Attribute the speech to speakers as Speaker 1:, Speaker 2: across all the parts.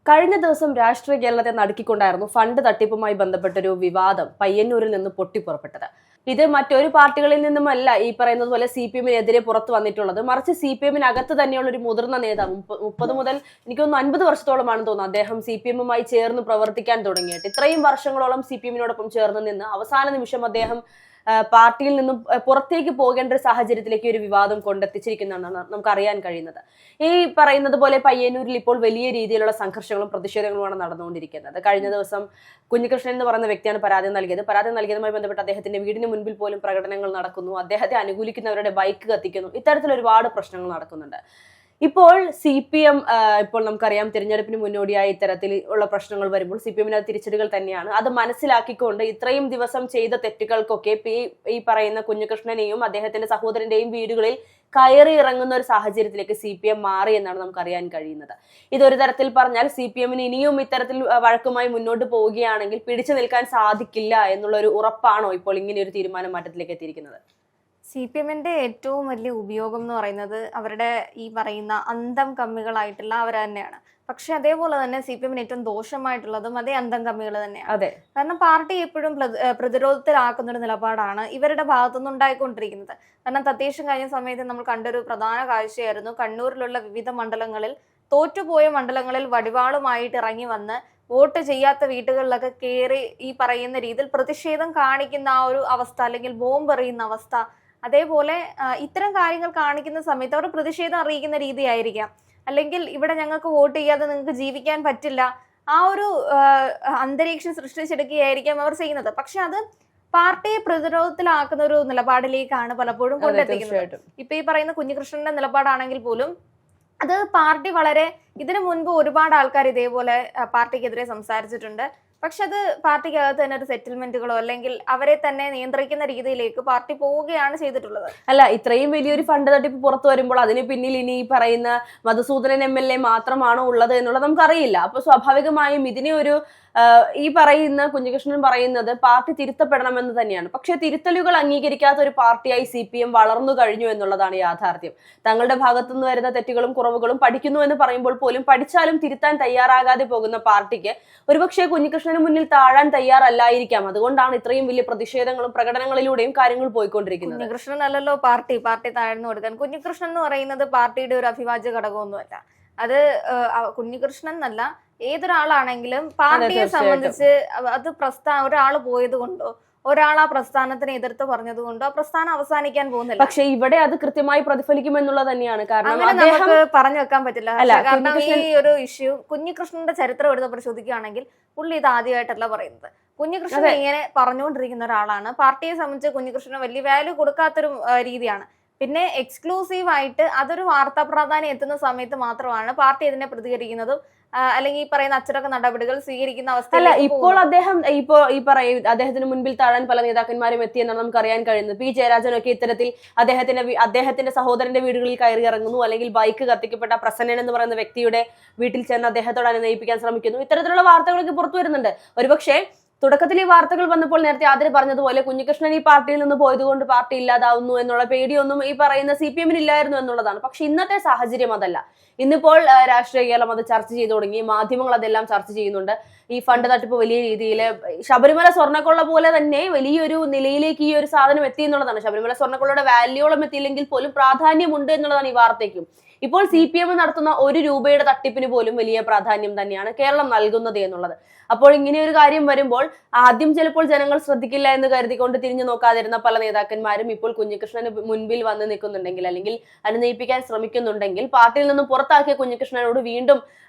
Speaker 1: കഴിഞ്ഞ ദിവസം രാഷ്ട്രീയ കേരളത്തെ നടുക്കിക്കൊണ്ടായിരുന്നു ഫണ്ട് തട്ടിപ്പുമായി ബന്ധപ്പെട്ടൊരു വിവാദം പയ്യന്നൂരിൽ നിന്ന് പൊട്ടിപ്പുറപ്പെട്ടത്. ഇത് മറ്റൊരു പാർട്ടികളിൽ നിന്നുമല്ല ഈ പറയുന്നത് പോലെ CPM-നെതിരെ പുറത്തു വന്നിട്ടുള്ളത്. മറിച്ച് CPM-നകത്ത് തന്നെയുള്ള ഒരു മുതിർന്ന നേതാവ് 30 മുതൽ എനിക്ക് തോന്നുന്നു 50 വർഷത്തോളമാണെന്ന് തോന്നുന്നു അദ്ദേഹം CPM-മായി ചേർന്ന് പ്രവർത്തിക്കാൻ തുടങ്ങിയിട്ട്. ഇത്രയും വർഷങ്ങളോളം CPM-നോടൊപ്പം ചേർന്ന് നിന്ന് അവസാന നിമിഷം അദ്ദേഹം പാർട്ടിയിൽ നിന്നും പുറത്തേക്ക് പോകേണ്ട ഒരു സാഹചര്യത്തിലേക്ക് ഒരു വിവാദം കൊണ്ടെത്തിച്ചിരിക്കുന്നതാണ് നമുക്ക് അറിയാൻ കഴിയുന്നത്. ഈ പറയുന്നത് പോലെ പയ്യന്നൂരിൽ ഇപ്പോൾ വലിയ രീതിയിലുള്ള സംഘർഷങ്ങളും പ്രതിഷേധങ്ങളുമാണ് നടന്നുകൊണ്ടിരിക്കുന്നത്. കഴിഞ്ഞ ദിവസം കുഞ്ഞികൃഷ്ണൻ എന്ന് പറയുന്ന വ്യക്തിയാണ് പരാതി നൽകിയതുമായി ബന്ധപ്പെട്ട് അദ്ദേഹത്തിന്റെ വീടിന് മുൻപിൽ പോലും പ്രകടനങ്ങൾ നടക്കുന്നു. അദ്ദേഹത്തെ അനുകൂലിക്കുന്നവരുടെ ബൈക്ക് കത്തിക്കുന്നു. ഇത്തരത്തിൽ ഒരുപാട് പ്രശ്നങ്ങൾ നടക്കുന്നുണ്ട്. ഇപ്പോൾ CPM ഇപ്പോൾ നമുക്കറിയാം തിരഞ്ഞെടുപ്പിന് മുന്നോടിയായി ഇത്തരത്തിൽ ഉള്ള പ്രശ്നങ്ങൾ വരുമ്പോൾ CPM-ന് തിരിച്ചടികൾ തന്നെയാണ്. അത് മനസ്സിലാക്കിക്കൊണ്ട് ഇത്രയും ദിവസം ചെയ്ത തെറ്റുകൾക്കൊക്കെ ഈ പറയുന്ന കുഞ്ഞികൃഷ്ണനെയും അദ്ദേഹത്തിന്റെ സഹോദരന്റെയും വീടുകളിൽ കയറി ഇറങ്ങുന്ന ഒരു സാഹചര്യത്തിലേക്ക് CPM മാറി എന്നാണ് നമുക്ക് അറിയാൻ കഴിയുന്നത്. ഇതൊരു തരത്തിൽ പറഞ്ഞാൽ CPM-ന് ഇനിയും ഇത്തരത്തിൽ വഴക്കുമായി മുന്നോട്ട് പോവുകയാണെങ്കിൽ പിടിച്ചു നിൽക്കാൻ സാധിക്കില്ല എന്നുള്ള ഒരു ഉറപ്പാണോ ഇപ്പോൾ ഇങ്ങനെ ഒരു തീരുമാനം മാറ്റത്തിലേക്ക് എത്തിയിരിക്കുന്നത്?
Speaker 2: CPM-ന്റെ ഏറ്റവും വലിയ ഉപയോഗം എന്ന് പറയുന്നത് അവരുടെ ഈ പറയുന്ന അന്തം കമ്മികളായിട്ടുള്ള അവർ തന്നെയാണ്. പക്ഷെ അതേപോലെ തന്നെ CPM-ന് ഏറ്റവും ദോഷമായിട്ടുള്ളതും അതേ അന്തം കമ്മികൾ തന്നെയാണ്.
Speaker 1: അതെ,
Speaker 2: കാരണം പാർട്ടി എപ്പോഴും പ്രതിരോധത്തിലാക്കുന്ന ഒരു നിലപാടാണ് ഇവരുടെ ഭാഗത്തുനിന്ന് ഉണ്ടായിക്കൊണ്ടിരിക്കുന്നത്. കാരണം തദ്ദേശം കഴിഞ്ഞ സമയത്ത് നമ്മൾ കണ്ടൊരു പ്രധാന കാഴ്ചയായിരുന്നു കണ്ണൂരിലുള്ള വിവിധ മണ്ഡലങ്ങളിൽ തോറ്റുപോയ മണ്ഡലങ്ങളിൽ വടിവാളുമായിട്ട് ഇറങ്ങി വന്ന് വോട്ട് ചെയ്യാത്ത വീടുകളിലൊക്കെ കയറി ഈ പറയുന്ന രീതിയിൽ പ്രതിഷേധം കാണിക്കുന്ന ആ ഒരു അവസ്ഥ, അല്ലെങ്കിൽ ബോംബ് എറിയുന്ന അവസ്ഥ, അതേപോലെ ഇത്തരം കാര്യങ്ങൾ കാണിക്കുന്ന സമയത്ത് അവർ പ്രതിഷേധം അറിയിക്കുന്ന രീതിയായിരിക്കാം. അല്ലെങ്കിൽ ഇവിടെ ഞങ്ങൾക്ക് വോട്ട് ചെയ്യാതെ നിങ്ങൾക്ക് ജീവിക്കാൻ പറ്റില്ല, ആ ഒരു അന്തരീക്ഷം സൃഷ്ടിച്ചെടുക്കുകയായിരിക്കാം അവർ ചെയ്യുന്നത്. പക്ഷെ അത് പാർട്ടിയെ പ്രതിരോധത്തിലാക്കുന്ന ഒരു നിലപാടിലേക്കാണ് പലപ്പോഴും കൊണ്ടെത്തിക്കുന്നത്. ഇപ്പൊ ഈ പറയുന്ന കുഞ്ഞികൃഷ്ണന്റെ നിലപാടാണെങ്കിൽ പോലും അത് പാർട്ടി വളരെ ഇതിനു മുൻപ് ഒരുപാട് ആൾക്കാർ ഇതേപോലെ പാർട്ടിക്കെതിരെ സംസാരിച്ചിട്ടുണ്ട്. പക്ഷെ അത് പാർട്ടിക്കകത്ത് തന്നെ ഒരു സെറ്റിൽമെന്റുകളോ അല്ലെങ്കിൽ അവരെ തന്നെ നിയന്ത്രിക്കുന്ന രീതിയിലേക്ക് പാർട്ടി പോവുകയാണ് ചെയ്തിട്ടുള്ളത്.
Speaker 1: അല്ല, ഇത്രയും വലിയൊരു ഫണ്ട് തട്ടിപ്പ് പുറത്തു വരുമ്പോൾ അതിന് പിന്നിൽ ഇനി ഈ പറയുന്ന മധുസൂദനൻ MLA മാത്രമാണോ ഉള്ളത് എന്നുള്ളത് നമുക്കറിയില്ല. അപ്പൊ സ്വാഭാവികമായും ഇതിനെ ഒരു ഈ പറയുന്ന കുഞ്ഞികൃഷ്ണൻ പറയുന്നത് പാർട്ടി തിരുത്തപ്പെടണമെന്ന് തന്നെയാണ്. പക്ഷെ തിരുത്തലുകൾ അംഗീകരിക്കാത്ത ഒരു പാർട്ടിയായി CPM വളർന്നു കഴിഞ്ഞു എന്നുള്ളതാണ് യാഥാർത്ഥ്യം. തങ്ങളുടെ ഭാഗത്തുനിന്ന് വരുന്ന തെറ്റുകളും കുറവുകളും പഠിക്കുന്നു എന്ന് പറയുമ്പോൾ പോലും പഠിച്ചാലും തിരുത്താൻ തയ്യാറാകാതെ പോകുന്ന പാർട്ടിക്ക് ഒരുപക്ഷെ കുഞ്ഞികൃഷ്ണന് മുന്നിൽ താഴാൻ തയ്യാറല്ലായിരിക്കാം. അതുകൊണ്ടാണ് ഇത്രയും വലിയ പ്രതിഷേധങ്ങളും പ്രകടനങ്ങളിലൂടെയും കാര്യങ്ങൾ പോയിക്കൊണ്ടിരിക്കുന്നത്.
Speaker 2: കുഞ്ഞികൃഷ്ണൻ അല്ലല്ലോ പാർട്ടി താഴ്ന്നു കൊടുക്കാൻ. കുഞ്ഞികൃഷ്ണൻ എന്ന് പറയുന്നത് പാർട്ടിയുടെ ഒരു അവിഭാജ്യ ഘടകമൊന്നുമല്ല. അത് കുഞ്ഞികൃഷ്ണൻ എന്നല്ല, ഏതൊരാളാണെങ്കിലും പാർട്ടിയെ സംബന്ധിച്ച് അത് ഒരാൾ പോയത് കൊണ്ടോ ഒരാൾ ആ പ്രസ്ഥാനത്തിനെ എതിർത്ത് പറഞ്ഞത് കൊണ്ടോ ആ പ്രസ്ഥാനം അവസാനിക്കാൻ പോകുന്നില്ല.
Speaker 1: പക്ഷെ ഇവിടെ അത് കൃത്യമായി പ്രതിഫലിക്കുമെന്നുള്ളത് തന്നെയാണ്. കാരണം
Speaker 2: നമുക്ക് പറഞ്ഞു വെക്കാൻ പറ്റില്ല. കാരണം ഈ ഒരു ഇഷ്യൂ കുഞ്ഞികൃഷ്ണന്റെ ചരിത്രം എടുത്ത് പരിശോധിക്കുകയാണെങ്കിൽ പുള്ളി ഇത് ആദ്യമായിട്ടല്ല പറയുന്നത്. കുഞ്ഞികൃഷ്ണൻ ഇങ്ങനെ പറഞ്ഞുകൊണ്ടിരിക്കുന്ന ഒരാളാണ്. പാർട്ടിയെ സംബന്ധിച്ച് കുഞ്ഞികൃഷ്ണന് വലിയ വാല്യൂ കൊടുക്കാത്തൊരു രീതിയാണ്. പിന്നെ എക്സ്ക്ലൂസീവ് ആയിട്ട് അതൊരു വാർത്താ പ്രാധാന്യം എത്തുന്ന സമയത്ത് മാത്രമാണ് പാർട്ടി ഇതിനെ പ്രതികരിക്കുന്നതും അല്ലെങ്കിൽ ഈ പറയുന്ന അച്ചടക്ക നടപടികൾ സ്വീകരിക്കുന്ന അവസ്ഥ.
Speaker 1: ഇപ്പോൾ അദ്ദേഹം അദ്ദേഹത്തിന് മുൻപിൽ താഴാൻ പല നേതാക്കന്മാരും എത്തിയെന്നാണ് നമുക്ക് അറിയാൻ കഴിയുന്നത്. P. ജയരാജനൊക്കെ ഇത്തരത്തിൽ അദ്ദേഹത്തിന്റെ സഹോദരന്റെ വീടുകളിൽ കയറി ഇറങ്ങുന്നു, അല്ലെങ്കിൽ ബൈക്ക് കത്തിക്കപ്പെട്ട പ്രസന്നൻ എന്ന് പറയുന്ന വ്യക്തിയുടെ വീട്ടിൽ ചെന്ന് അദ്ദേഹത്തോട് അനുനയിപ്പിക്കാൻ ശ്രമിക്കുന്നു. ഇത്തരത്തിലുള്ള വാർത്തകളൊക്കെ പുറത്തു വരുന്നുണ്ട്. ഒരുപക്ഷെ തുടക്കത്തിൽ ഈ വാർത്തകൾ വന്നപ്പോൾ നേരത്തെ ആദ്യം പറഞ്ഞതുപോലെ കുഞ്ഞികൃഷ്ണൻ ഈ പാർട്ടിയിൽ നിന്ന് പോയതുകൊണ്ട് പാർട്ടി ഇല്ലാതാവുന്നു എന്നുള്ള പേടിയൊന്നും ഈ പറയുന്ന CPM-ന് ഇല്ലായിരുന്നു എന്നുള്ളതാണ്. പക്ഷെ ഇന്നത്തെ സാഹചര്യം അതല്ല. ഇന്നിപ്പോൾ രാഷ്ട്രീയ കേരളം അത് ചർച്ച ചെയ്തു തുടങ്ങി. മാധ്യമങ്ങൾ അതെല്ലാം ചർച്ച ചെയ്യുന്നുണ്ട്. ഈ ഫണ്ട് തട്ടിപ്പ് വലിയ രീതിയിൽ ശബരിമല സ്വർണ്ണക്കൊള്ള പോലെ തന്നെ വലിയൊരു നിലയിലേക്ക് ഈ ഒരു സാധനം എത്തി എന്നുള്ളതാണ്. ശബരിമല സ്വർണ്ണക്കൊള്ളയുടെ വാല്യൂളം എത്തിയില്ലെങ്കിൽ പോലും പ്രാധാന്യമുണ്ട് എന്നുള്ളതാണ് ഈ വാർത്തയ്ക്കും. ഇപ്പോൾ CPM നടത്തുന്ന 1 രൂപയുടെ തട്ടിപ്പിന് പോലും വലിയ പ്രാധാന്യം തന്നെയാണ് കേരളം നൽകുന്നത് എന്നുള്ളത്. അപ്പോൾ ഇങ്ങനെ ഒരു കാര്യം വരുമ്പോൾ ആദ്യം ചിലപ്പോൾ ജനങ്ങൾ ശ്രദ്ധിക്കില്ല എന്ന് കരുതിക്കൊണ്ട് തിരിഞ്ഞു നോക്കാതിരുന്ന പല നേതാക്കന്മാരും ഇപ്പോൾ കുഞ്ഞികൃഷ്ണന് മുൻപിൽ വന്ന് നിൽക്കുന്നുണ്ടെങ്കിൽ, അല്ലെങ്കിൽ അനുനയിപ്പിക്കാൻ ശ്രമിക്കുന്നുണ്ടെങ്കിൽ, പാർട്ടിയിൽ നിന്നും പുറത്താക്കിയ കുഞ്ഞികൃഷ്ണനോട് വീണ്ടും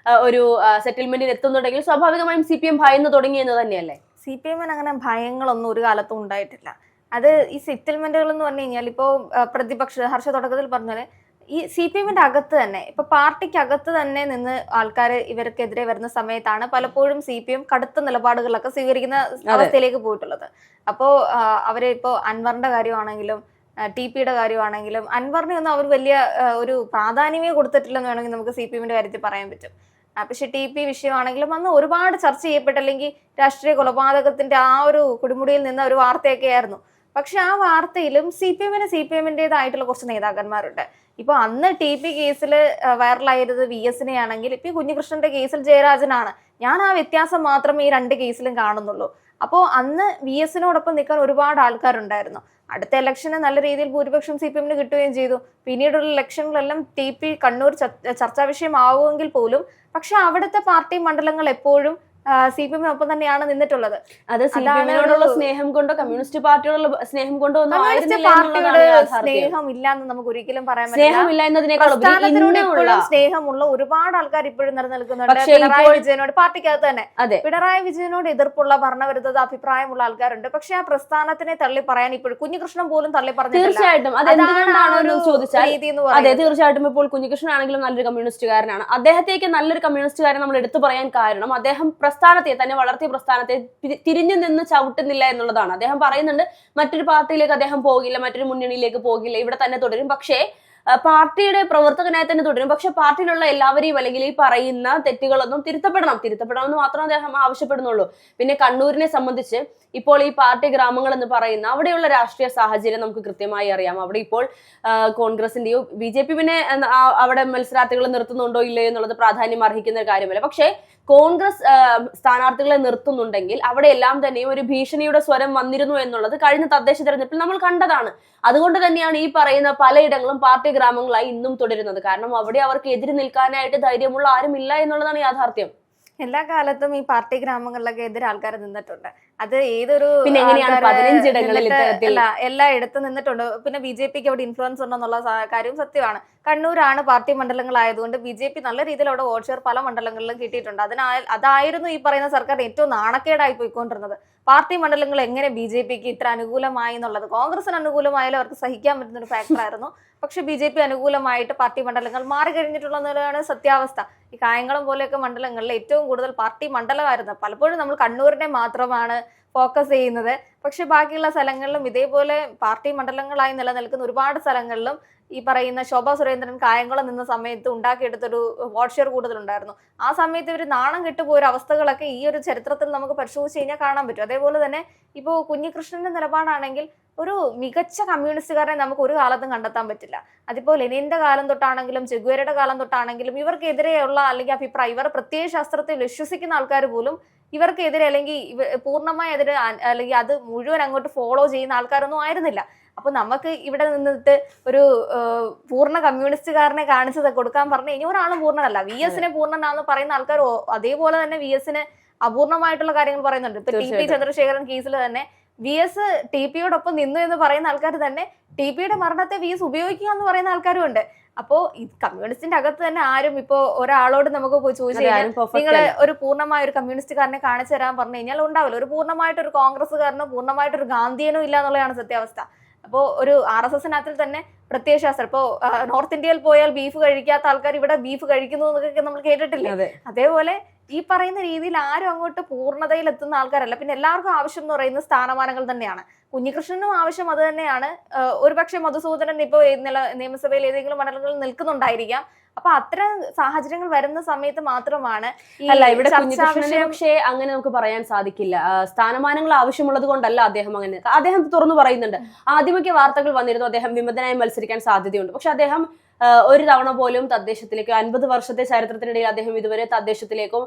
Speaker 1: ഒരു സെറ്റിൽമെന്റിന് എത്തുന്നുണ്ടെങ്കിൽ സ്വാഭാവികമായും CPM ഭയന്ന് തുടങ്ങി എന്ന് തന്നെയല്ലേ?
Speaker 2: CPM-ന് അങ്ങനെ ഭയങ്ങളൊന്നും ഒരു കാലത്തും ഉണ്ടായിട്ടില്ല. അത് ഈ സെറ്റിൽമെന്റുകൾ എന്ന് പറഞ്ഞു കഴിഞ്ഞാൽ ഇപ്പോൾ പ്രതിപക്ഷ ഹർഷ തുടക്കത്തിൽ പറഞ്ഞാല് ഈ CPM-ന്റെ അകത്ത് തന്നെ ഇപ്പൊ പാർട്ടിക്ക് അകത്ത് തന്നെ നിന്ന് ആൾക്കാർ ഇവർക്കെതിരെ വരുന്ന സമയത്താണ് പലപ്പോഴും CPM കടുത്ത നിലപാടുകളൊക്കെ സ്വീകരിക്കുന്ന അവസ്ഥയിലേക്ക് പോയിട്ടുള്ളത്. അപ്പോ അവര് ഇപ്പോ അൻവറിന്റെ കാര്യമാണെങ്കിലും TP-യുടെ കാര്യമാണെങ്കിലും അൻവറിനെ ഒന്നും അവർ വലിയ ഒരു പ്രാധാന്യമേ കൊടുത്തിട്ടില്ലെന്ന് വേണമെങ്കിൽ നമുക്ക് CPM-ന്റെ കാര്യത്തിൽ പറയാൻ പറ്റും. പക്ഷെ TP വിഷയമാണെങ്കിലും അന്ന് ഒരുപാട് ചർച്ച ചെയ്യപ്പെട്ട, അല്ലെങ്കിൽ രാഷ്ട്രീയ കൊലപാതകത്തിന്റെ ആ ഒരു കുടിമുടിയിൽ നിന്ന ഒരു വാർത്തയൊക്കെ ആയിരുന്നു. പക്ഷെ ആ വാർത്തയിലും CPM-ന്റേതായിട്ടുള്ള കുറച്ച് നേതാക്കന്മാരുണ്ട്. ഇപ്പൊ അന്ന് TP കേസിൽ വൈറലായിരുന്നത് VS-നെ ആണെങ്കിൽ ഇപ്പൊ കുഞ്ഞികൃഷ്ണന്റെ കേസിൽ ജയരാജനാണ്. ഞാൻ ആ വ്യത്യാസം മാത്രമേ ഈ രണ്ട് കേസിലും കാണുന്നുള്ളൂ. അപ്പോൾ അന്ന് VS-നോടൊപ്പം നിൽക്കാൻ ഒരുപാട് ആൾക്കാരുണ്ടായിരുന്നു. അടുത്ത ഇലക്ഷന് നല്ല രീതിയിൽ ഭൂരിപക്ഷം CPM-ന് കിട്ടുകയും ചെയ്തു. പിന്നീടുള്ള ഇലക്ഷനിലെല്ലാം TP കണ്ണൂർ ചർച്ചാ വിഷയമാവുമെങ്കിൽ പോലും പക്ഷെ അവിടുത്തെ പാർട്ടി മണ്ഡലങ്ങൾ എപ്പോഴും CPM-നൊപ്പം തന്നെയാണ് നിന്നിട്ടുള്ളത്.
Speaker 1: അത് CPM-നോടുള്ള സ്നേഹം കൊണ്ടോ കമ്മ്യൂണിസ്റ്റ് പാർട്ടിയോടുള്ള സ്നേഹം കൊണ്ടോ ഒന്നും
Speaker 2: പാർട്ടിയുടെ സ്നേഹം ഇല്ലാന്ന് നമുക്ക് ഒരിക്കലും പറയാൻ പറ്റില്ല. സ്നേഹമുള്ള ഒരുപാട് ആൾക്കാർ ഇപ്പോഴും നിലനിൽക്കുന്നുണ്ട്. പിണറായി വിജയനോട് പാർട്ടിക്കകത്ത് തന്നെ പിണറായി വിജയനോട് എതിർപ്പുള്ള ഭരണവിരുദ്ധ അഭിപ്രായമുള്ള ആൾക്കാരുണ്ട്. പക്ഷെ ആ പ്രസ്ഥാനത്തിനെ തള്ളി പറയാൻ ഇപ്പോഴും കുഞ്ഞികൃഷ്ണൻ പോലും തള്ളി പറഞ്ഞു.
Speaker 1: തീർച്ചയായിട്ടും തീർച്ചയായിട്ടും ഇപ്പോൾ കുഞ്ഞികൃഷ്ണൻ ആണെങ്കിലും നല്ലൊരു കമ്മ്യൂണിസ്റ്റുകാരനാണ്. അദ്ദേഹത്തേക്ക് നല്ലൊരു കമ്മ്യൂണിസ്റ്റുകാരൻ നമ്മൾ എടുത്തു പറയാൻ കാരണം അദ്ദേഹം പ്രസ്ഥാനത്തെ തന്നെ വളർത്തിയ പ്രസ്ഥാനത്തെ തിരിഞ്ഞു നിന്ന് ചവിട്ടുന്നില്ല എന്നുള്ളതാണ്. അദ്ദേഹം പറയുന്നുണ്ട് മറ്റൊരു പാർട്ടിയിലേക്ക് അദ്ദേഹം പോകില്ല, മറ്റൊരു മുന്നണിയിലേക്ക് പോകില്ല, ഇവിടെ തന്നെ തുടരും. പക്ഷേ പാർട്ടിയുടെ പ്രവർത്തകനായി തന്നെ തുടരും. പക്ഷെ പാർട്ടിയിലുള്ള എല്ലാവരെയും അല്ലെങ്കിൽ ഈ പറയുന്ന തെറ്റുകളൊന്നും തിരുത്തപ്പെടണമെന്ന് മാത്രമേ അദ്ദേഹം ആവശ്യപ്പെടുന്നുള്ളൂ. പിന്നെ കണ്ണൂരിനെ സംബന്ധിച്ച് ഇപ്പോൾ ഈ പാർട്ടി ഗ്രാമങ്ങൾ എന്ന് പറയുന്ന അവിടെയുള്ള രാഷ്ട്രീയ സാഹചര്യം നമുക്ക് കൃത്യമായി അറിയാം. അവിടെ ഇപ്പോൾ കോൺഗ്രസിന്റെയോ BJP പിന്നെ അവിടെ മത്സരാർത്ഥികളെ നിർത്തുന്നുണ്ടോ ഇല്ലയോ എന്നുള്ളത് പ്രാധാന്യം അർഹിക്കുന്ന ഒരു കാര്യമല്ല. പക്ഷേ കോൺഗ്രസ് സ്ഥാനാർത്ഥികളെ നിർത്തുന്നുണ്ടെങ്കിൽ അവിടെ എല്ലാം തന്നെയും ഒരു ഭീഷണിയുടെ സ്വരം വന്നിരുന്നു എന്നുള്ളത് കഴിഞ്ഞ തദ്ദേശ തെരഞ്ഞെടുപ്പിൽ നമ്മൾ കണ്ടതാണ്. അതുകൊണ്ട് തന്നെയാണ് ഈ പറയുന്ന പലയിടങ്ങളും പാർട്ടി ഗ്രാമങ്ങളായി ഇന്നും തുടരുന്നത്. കാരണം അവിടെ അവർക്ക് എതിര് നിൽക്കാനായിട്ട് ധൈര്യമുള്ള ആരും ഇല്ല എന്നുള്ളതാണ് യാഥാർത്ഥ്യം.
Speaker 2: എല്ലാ കാലത്തും ഈ പാർട്ടി ഗ്രാമങ്ങളിലൊക്കെ എതിരെ ആൾക്കാർ നിന്നിട്ടുണ്ട്. അത് ഏതൊരു എല്ലായിടത്തും നിന്നിട്ടുണ്ട്. പിന്നെ BJPക്ക് അവിടെ ഇൻഫ്ലുവൻസ് ഉണ്ടെന്നുള്ള കാര്യം സത്യമാണ്. കണ്ണൂരാണ് പാർട്ടി മണ്ഡലങ്ങളായതുകൊണ്ട് BJP നല്ല രീതിയിൽ അവിടെ വോട്ട് ഷെയർ പല മണ്ഡലങ്ങളിലും കിട്ടിയിട്ടുണ്ട്. അതായിരുന്നു ഈ പറയുന്ന സർക്കാർ ഏറ്റവും നാണക്കേടായി പോയിക്കൊണ്ടിരുന്നത്. പാർട്ടി മണ്ഡലങ്ങൾ എങ്ങനെ BJPക്ക് ഇത്ര അനുകൂലമായി എന്നുള്ളത്. കോൺഗ്രസിന് അനുകൂലമായാലും അവർക്ക് സഹിക്കാൻ പറ്റുന്ന ഒരു ഫാക്ടറായിരുന്നു. പക്ഷെ BJP അനുകൂലമായിട്ട് പാർട്ടി മണ്ഡലങ്ങൾ മാറി കഴിഞ്ഞിട്ടുള്ളതാണ് സത്യാവസ്ഥ. ഈ കായംകുളം പോലെയൊക്കെ മണ്ഡലങ്ങളിൽ ഏറ്റവും കൂടുതൽ പാർട്ടി മണ്ഡലമായിരുന്നു. പലപ്പോഴും നമ്മൾ കണ്ണൂരിനെ മാത്രമാണ് ഫോക്കസ് ചെയ്യുന്നത്. പക്ഷെ ബാക്കിയുള്ള സ്ഥലങ്ങളിലും ഇതേപോലെ പാർട്ടി മണ്ഡലങ്ങളായി നിലനിൽക്കുന്ന ഒരുപാട് സ്ഥലങ്ങളിലും ഈ പറയുന്ന ശോഭാ സുരേന്ദ്രൻ കായംകുളം നിന്ന സമയത്ത് ഉണ്ടാക്കിയെടുത്തൊരു വോട്ട് ഷെയർ കൂടുതലുണ്ടായിരുന്നു. ആ സമയത്ത് ഇവർ നാണം കെട്ടുപോയൊരു അവസ്ഥകളൊക്കെ ഈ ഒരു ചരിത്രത്തിൽ നമുക്ക് പരിശോധിച്ച് കഴിഞ്ഞാൽ കാണാൻ പറ്റും. അതേപോലെ തന്നെ ഇപ്പോൾ കുഞ്ഞികൃഷ്ണന്റെ നിലപാടാണെങ്കിൽ ഒരു മികച്ച കമ്മ്യൂണിസ്റ്റുകാരനെ നമുക്ക് ഒരു കാലത്തും കണ്ടെത്താൻ പറ്റില്ല. അതിപ്പോൾ ലെനിന്റെ കാലം തൊട്ടാണെങ്കിലും ചെഗുവേരയുടെ കാലം തൊട്ടാണെങ്കിലും ഇവർക്കെതിരെയുള്ള അല്ലെങ്കിൽ അഭിപ്രായം ഇവർ പ്രത്യയശാസ്ത്രത്തിൽ വിശ്വസിക്കുന്ന ആൾക്കാർ പോലും ഇവർക്കെതിരെ അല്ലെങ്കിൽ പൂർണ്ണമായി എതിരെ അല്ലെങ്കിൽ അത് മുഴുവൻ അങ്ങോട്ട് ഫോളോ ചെയ്യുന്ന ആൾക്കാരൊന്നും ആയിരുന്നില്ല. അപ്പൊ നമുക്ക് ഇവിടെ നിന്നിട്ട് ഒരു പൂർണ്ണ കമ്മ്യൂണിസ്റ്റുകാരനെ കാണിച്ചത് കൊടുക്കാൻ പറഞ്ഞു കഴിഞ്ഞാൽ ഒരാളും പൂർണ്ണനല്ല. VS-നെ പൂർണ്ണനാന്ന് പറയുന്ന ആൾക്കാർ അതേപോലെ തന്നെ VS-ന് അപൂർണമായിട്ടുള്ള കാര്യങ്ങൾ പറയുന്നുണ്ട്. ഇപ്പൊ TP ചന്ദ്രശേഖരൻ കേസിൽ തന്നെ VS TP-യോടൊപ്പം നിന്നു എന്ന് പറയുന്ന ആൾക്കാർ തന്നെ TP-യുടെ മരണത്തെ VS ഉപയോഗിക്കുക എന്ന് പറയുന്ന ആൾക്കാരും ഉണ്ട്. അപ്പോ ഈ കമ്മ്യൂണിസ്റ്റിന്റെ അകത്ത് തന്നെ ആരും ഇപ്പോ ഒരാളോട് നമുക്ക് പോയി ചോദിച്ചു കഴിഞ്ഞാൽ നിങ്ങൾ ഒരു പൂർണ്ണമായ ഒരു കമ്മ്യൂണിസ്റ്റുകാരനെ കാണിച്ചു തരാൻ പറഞ്ഞു കഴിഞ്ഞാൽ ഉണ്ടാവില്ല. ഒരു പൂർണ്ണമായിട്ടൊരു കോൺഗ്രസ്സുകാരനോ പൂർണ്ണമായിട്ടൊരു ഗാന്ധിയനോ ഇല്ല എന്നുള്ളതാണ് സത്യാവസ്ഥ. അപ്പോ ഒരു RSS-നകത്തിൽ തന്നെ പ്രത്യയശാസ്ത്രം ഇപ്പോ നോർത്ത് ഇന്ത്യയിൽ പോയാൽ ബീഫ് കഴിക്കാത്ത ആൾക്കാർ ഇവിടെ ബീഫ് കഴിക്കുന്നു എന്നൊക്കെ നമ്മൾ കേട്ടിട്ടില്ലേ? അതേപോലെ ഈ പറയുന്ന രീതിയിൽ ആരും അങ്ങോട്ട് പൂർണ്ണതയിൽ എത്തുന്ന ആൾക്കാരല്ല. പിന്നെ എല്ലാവർക്കും ആവശ്യം എന്ന് പറയുന്നത് സ്ഥാനമാനങ്ങൾ തന്നെയാണ്. കുഞ്ഞികൃഷ്ണനും ആവശ്യം അത് തന്നെയാണ്. ഒരുപക്ഷെ മധുസൂദനൻ ഇപ്പോ നിയമസഭയിൽ ഏതെങ്കിലും മണ്ഡലങ്ങളിൽ നിൽക്കുന്നുണ്ടായിരിക്കാം. അപ്പൊ അത്തരം സാഹചര്യങ്ങൾ വരുന്ന സമയത്ത് മാത്രമാണ്
Speaker 1: ഇവിടെ പക്ഷേ അങ്ങനെ നമുക്ക് പറയാൻ സാധിക്കില്ല. സ്ഥാനമാനങ്ങൾ ആവശ്യമുള്ളത് കൊണ്ടല്ല അദ്ദേഹം തുറന്നു പറയുന്നുണ്ട്. ആദ്യമൊക്കെ വാർത്തകൾ വന്നിരുന്നു അദ്ദേഹം വിമതനായി മത്സരിക്കാൻ സാധ്യതയുണ്ട്. പക്ഷെ അദ്ദേഹം ഒരു തവണ പോലും തദ്ദേശത്തിലേക്ക് 50 വർഷത്തെ ചരിത്രത്തിനിടയിൽ അദ്ദേഹം ഇതുവരെ തദ്ദേശത്തിലേക്കോ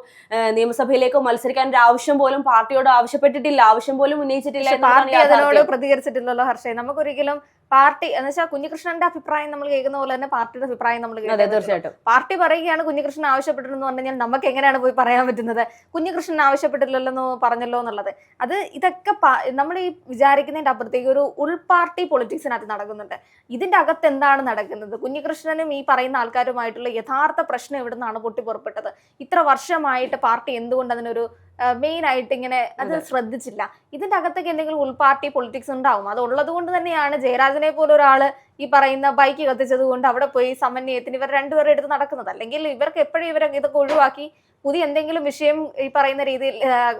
Speaker 1: നിയമസഭയിലേക്കോ മത്സരിക്കാൻ ഒരു ആവശ്യം പോലും പാർട്ടിയോട് ആവശ്യപ്പെട്ടിട്ടില്ല, ആവശ്യം പോലും ഉന്നയിച്ചിട്ടില്ല.
Speaker 2: പാർട്ടി അതിനോട് പ്രതികരിച്ചിട്ടില്ലല്ലോ ഹർഷേ. നമുക്കൊരിക്കലും പാർട്ടി എന്ന് വെച്ചാൽ കുഞ്ഞികൃഷ്ണന്റെ അഭിപ്രായം നമ്മൾ കേൾക്കുന്ന പോലെ തന്നെ പാർട്ടിയുടെ അഭിപ്രായം നമ്മൾ കേൾക്കുന്നത്.
Speaker 1: തീർച്ചയായിട്ടും
Speaker 2: പാർട്ടി പറയുകയാണ് കുഞ്ഞികൃഷ്ണൻ ആവശ്യപ്പെട്ടിരുന്നു പറഞ്ഞു കഴിഞ്ഞാൽ നമുക്ക് എങ്ങനെയാണ് പോയി പറയാൻ പറ്റുന്നത് കുഞ്ഞികൃഷ്ണൻ ആവശ്യപ്പെട്ടില്ലല്ലോ പറഞ്ഞല്ലോ എന്നുള്ളത്? അത് ഇതൊക്കെ നമ്മൾ ഈ വിചാരിക്കുന്നതിന്റെ അപ്പുറത്തേക്ക് ഒരു ഉൾപാർട്ടി പൊളിറ്റിക്സിനകത്ത് നടക്കുന്നുണ്ട്. ഇതിന്റെ അകത്ത് എന്താണ് നടക്കുന്നത്? കുഞ്ഞികൃഷ്ണനും ഈ പറയുന്ന ആൾക്കാരുമായിട്ടുള്ള യഥാർത്ഥ പ്രശ്നം എവിടെ നിന്നാണ് പൊട്ടിപ്പുറപ്പെട്ടത്? ഇത്ര വർഷമായിട്ട് പാർട്ടി എന്തുകൊണ്ട് അതിനൊരു മെയിൻ ആയിട്ട് ഇങ്ങനെ അത് ശ്രദ്ധിച്ചില്ല? ഇതിന്റെ അകത്തേക്ക് എന്തെങ്കിലും ഉൾപാർട്ടി പൊളിറ്റിക്സ് ഉണ്ടാവും. അത് ഉള്ളത് കൊണ്ട് തന്നെയാണ് ജയരാജനെ പോലെ ഒരാള് ഈ പറയുന്ന ബൈക്ക് കത്തിച്ചത് കൊണ്ട് അവിടെ പോയി സമന്വയത്തിന് ഇവർ രണ്ടുപേരും എടുത്ത് നടക്കുന്നത്. അല്ലെങ്കിൽ ഇവർക്ക് എപ്പോഴും ഇതൊക്കെ ഒഴിവാക്കി പുതിയ എന്തെങ്കിലും വിഷയം ഈ പറയുന്ന രീതിയിൽ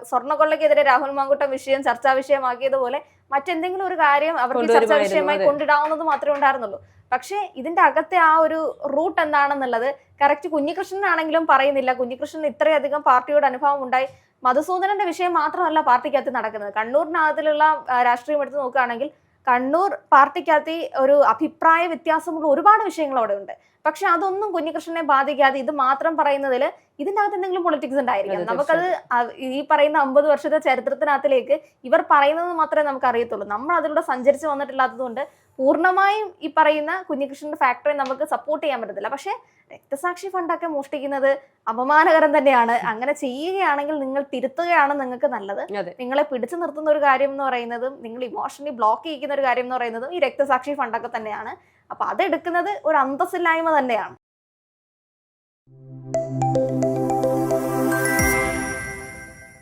Speaker 2: സ്വർണ്ണക്കൊള്ളക്കെതിരെ രാഹുൽ മാങ്കൂട്ടം വിഷയം ചർച്ചാ വിഷയമാക്കിയതുപോലെ മറ്റെന്തെങ്കിലും ഒരു കാര്യം അവർക്ക് ചർച്ചാ വിഷയമായി കൊണ്ടിടാവുന്നത് മാത്രമേ ഉണ്ടായിരുന്നുള്ളൂ. പക്ഷെ ഇതിന്റെ അകത്തെ ആ ഒരു റൂട്ട് എന്താണെന്നുള്ളത് കറക്റ്റ് കുഞ്ഞികൃഷ്ണനാണെങ്കിലും പറയുന്നില്ല. കുഞ്ഞികൃഷ്ണൻ ഇത്രയധികം പാർട്ടിയോട് അനുഭവം ഉണ്ടായി. മധുസൂദനന്റെ വിഷയം മാത്രമല്ല പാർട്ടിക്കകത്ത് നടക്കുന്നത്. കണ്ണൂരിനകത്തിലുള്ള രാഷ്ട്രീയം എടുത്ത് നോക്കുകയാണെങ്കിൽ കണ്ണൂർ പാർട്ടിക്കകത്ത് ഒരു അഭിപ്രായ വ്യത്യാസമുള്ള ഒരുപാട് വിഷയങ്ങൾ അവിടെ ഉണ്ട്. പക്ഷെ അതൊന്നും കുഞ്ഞികൃഷ്ണനെ ബാധിക്കാതെ ഇത് മാത്രം പറയുന്നതിൽ ഇതിനകത്ത് എന്തെങ്കിലും പൊളിറ്റിക്സ് ഉണ്ടായിരിക്കാം. നമുക്കത് ഈ പറയുന്ന 50 വർഷത്തെ ചരിത്രത്തിനകത്തിലേക്ക് ഇവർ പറയുന്നത് മാത്രമേ നമുക്ക് അറിയത്തുള്ളൂ. നമ്മൾ അതിലൂടെ സഞ്ചരിച്ച് വന്നിട്ടില്ലാത്തത് കൊണ്ട് പൂർണ്ണമായും ഈ പറയുന്ന കുഞ്ഞികൃഷ്ണന്റെ ഫാക്ടറി നമുക്ക് സപ്പോർട്ട് ചെയ്യാൻ പറ്റത്തില്ല. പക്ഷെ രക്തസാക്ഷി ഫണ്ടൊക്കെ മോഷ്ടിക്കുന്നത് അപമാനകരം തന്നെയാണ്. അങ്ങനെ ചെയ്യുകയാണെങ്കിൽ നിങ്ങൾ തിരുത്തുകയാണ് നിങ്ങൾക്ക് നല്ലത്. നിങ്ങളെ പിടിച്ചു നിർത്തുന്ന ഒരു കാര്യം എന്ന് പറയുന്നതും നിങ്ങൾ ഇമോഷണലി ബ്ലോക്ക് ചെയ്യിക്കുന്ന ഒരു കാര്യം എന്ന് പറയുന്നതും ഈ രക്തസാക്ഷി ഫണ്ടൊക്കെ തന്നെയാണ്. അപ്പൊ അതെടുക്കുന്നത് ഒരു അന്തസ്സില്ലായ്മ തന്നെയാണ്.